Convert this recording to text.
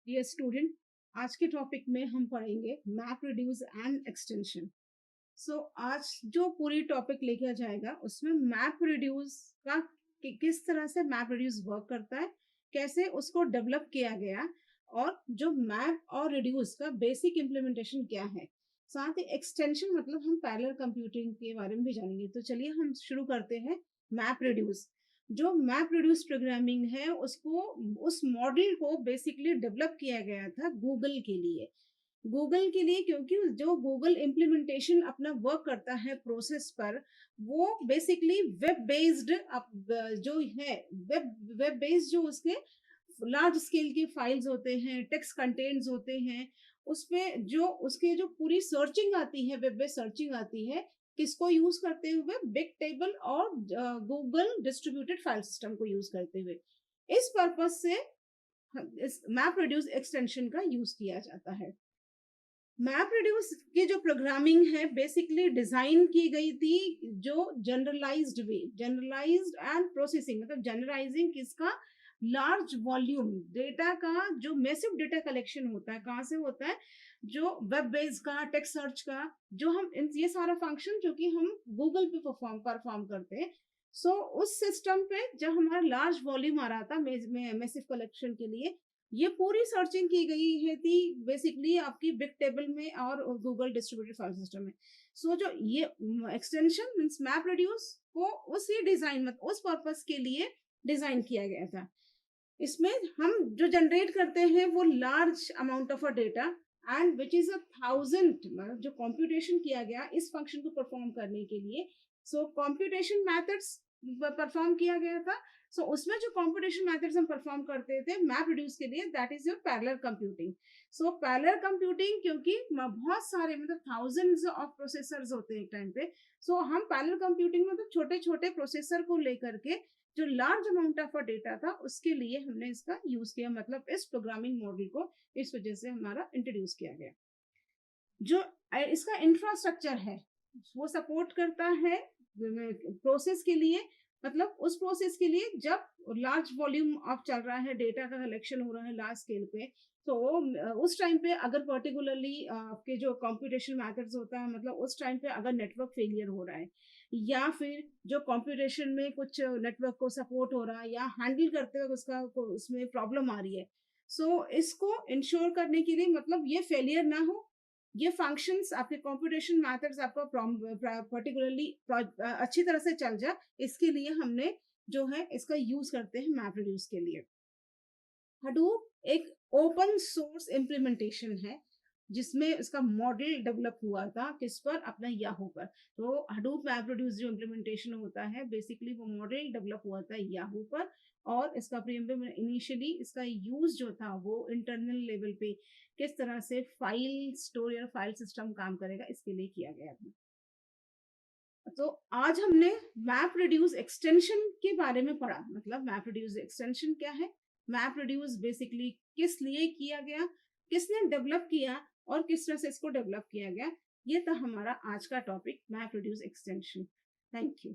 Dear student, आज के topic में हम पढ़ेंगे मैप रिड्यूस एंड एक्सटेंशन। आज जो पूरी टॉपिक लेके जाएगा उसमें मैप रिड्यूस का किस तरह से मैप रिड्यूस वर्क करता है, कैसे उसको डेवलप किया गया और जो मैप और रिड्यूस का बेसिक इम्प्लीमेंटेशन क्या है। साथ ही एक्सटेंशन मतलब हम पैरेलल कंप्यूटिंग के बारे में भी जानेंगे। तो चलिए हम शुरू करते हैं। मैप रिड्यूस, जो मैप रिड्यूस प्रोग्रामिंग है उसको, उस मॉडल को बेसिकली डेवलप किया गया था गूगल के लिए क्योंकि जो गूगल इम्प्लीमेंटेशन अपना वर्क करता है प्रोसेस पर, वो बेसिकली वेब बेस्ड जो है, वेब बेस्ड जो उसके लार्ज स्केल की फाइल्स होते हैं, टेक्स्ट कंटेंट्स होते हैं, उसमें जो उसके जो पूरी सर्चिंग आती है, वेब बेस्ड सर्चिंग आती है, किसको यूज करते हुए, बिग टेबल और गूगल डिस्ट्रीब्यूटेड फाइल सिस्टम को यूज करते हुए। इस पर्पज से इस मैप रिड्यूस एक्सटेंशन का यूज किया जाता है। मैप रिड्यूस की जो प्रोग्रामिंग है बेसिकली डिजाइन की गई थी जो जनरलाइज्ड एंड प्रोसेसिंग, मतलब जनरलाइजिंग किसका, लार्ज वॉल्यूम डेटा का, जो मैसिव डेटा कलेक्शन होता है, कहाँ से होता है, जो वेब बेस्ड का, टेक्स्ट सर्च का, जो हम ये सारा फंक्शन जो कि हम गूगल पे परफॉर्म करते हैं। उस सिस्टम पे जब हमारा लार्ज वॉल्यूम आ रहा था मैसिव कलेक्शन के लिए, ये पूरी सर्चिंग की गई है थी बेसिकली आपकी बिग टेबल में और गूगल डिस्ट्रीब्यूटेड फाइल सिस्टम में। जो ये एक्सटेंशन मींस मैप रिड्यूस को उसी डिजाइन मतलब उस पर्पस के लिए डिजाइन किया गया था। इसमें हम जो जनरेट करते हैं वो large amount of a data and which is 1000, मतलब जो कंप्यूटेशन किया गया इस फंक्शन को परफॉर्म करने के लिए। कंप्यूटेशन मेथड्स परफॉर्म किया गया था। उसमें जो कंप्यूटेशन मेथड्स हम परफॉर्म करते थे मैप रिड्यूस के लिए, that is your parallel computing. Parallel computing क्योंकि बहुत सारे मतलब थाउजेंड्स ऑफ प्रोसेसर्स होते हैं एक टाइम पे। हम पैरेलल कंप्यूटिंग मतलब छोटे छोटे प्रोसेसर को लेकर के जो लार्ज अमाउंट ऑफ डेटा था उसके लिए हमने इसका यूज किया, मतलब इस प्रोग्रामिंग मॉडल को इस वजह से हमारा इंट्रोड्यूस किया गया। जो इसका इंफ्रास्ट्रक्चर है वो सपोर्ट करता है प्रोसेस के लिए, मतलब उस प्रोसेस के लिए जब लार्ज वॉल्यूम ऑफ चल रहा है, डेटा का कलेक्शन हो रहा है लार्ज स्केल पे। उस टाइम पे अगर पर्टिकुलरली आपके जो कंप्यूटेशन मेथड्स होता है, मतलब उस टाइम पे अगर नेटवर्क फेलियर हो रहा है या फिर जो कंप्यूटेशन में कुछ नेटवर्क को सपोर्ट हो रहा है या हैंडल करते वक्त उसमें प्रॉब्लम आ रही है, इसको इंश्योर करने के लिए, मतलब ये फेलियर ना हो, ये फंक्शंस आपके कंप्यूटेशन मेथड्स आपका पर्टिकुलरली अच्छी तरह से चल जाए, इसके लिए हमने जो है इसका यूज करते हैं मैप रिड्यूस के लिए। हडूप एक ओपन सोर्स इम्प्लीमेंटेशन है जिसमें इसका मॉडल डेवलप हुआ था किस पर, अपना याहू पर। हडूप मैप रिड्यूस जो इम्प्लीमेंटेशन होता है बेसिकली वो मॉडल डेवलप हुआ था याहू पर, और इसका इनिशियली इसका यूज जो था वो इंटरनल लेवल पे किस तरह से फाइल स्टोर या फाइल सिस्टम काम करेगा इसके लिए किया गया था। आज हमने मैप रिड्यूस एक्सटेंशन के बारे में पढ़ा, मतलब मैप रिड्यूस एक्सटेंशन क्या है, मैप रिड्यूस बेसिकली किस लिए किया गया, किसने डेवलप किया और किस तरह से इसको डेवलप किया गया। ये था हमारा आज का topic map reduce extension. Thank you.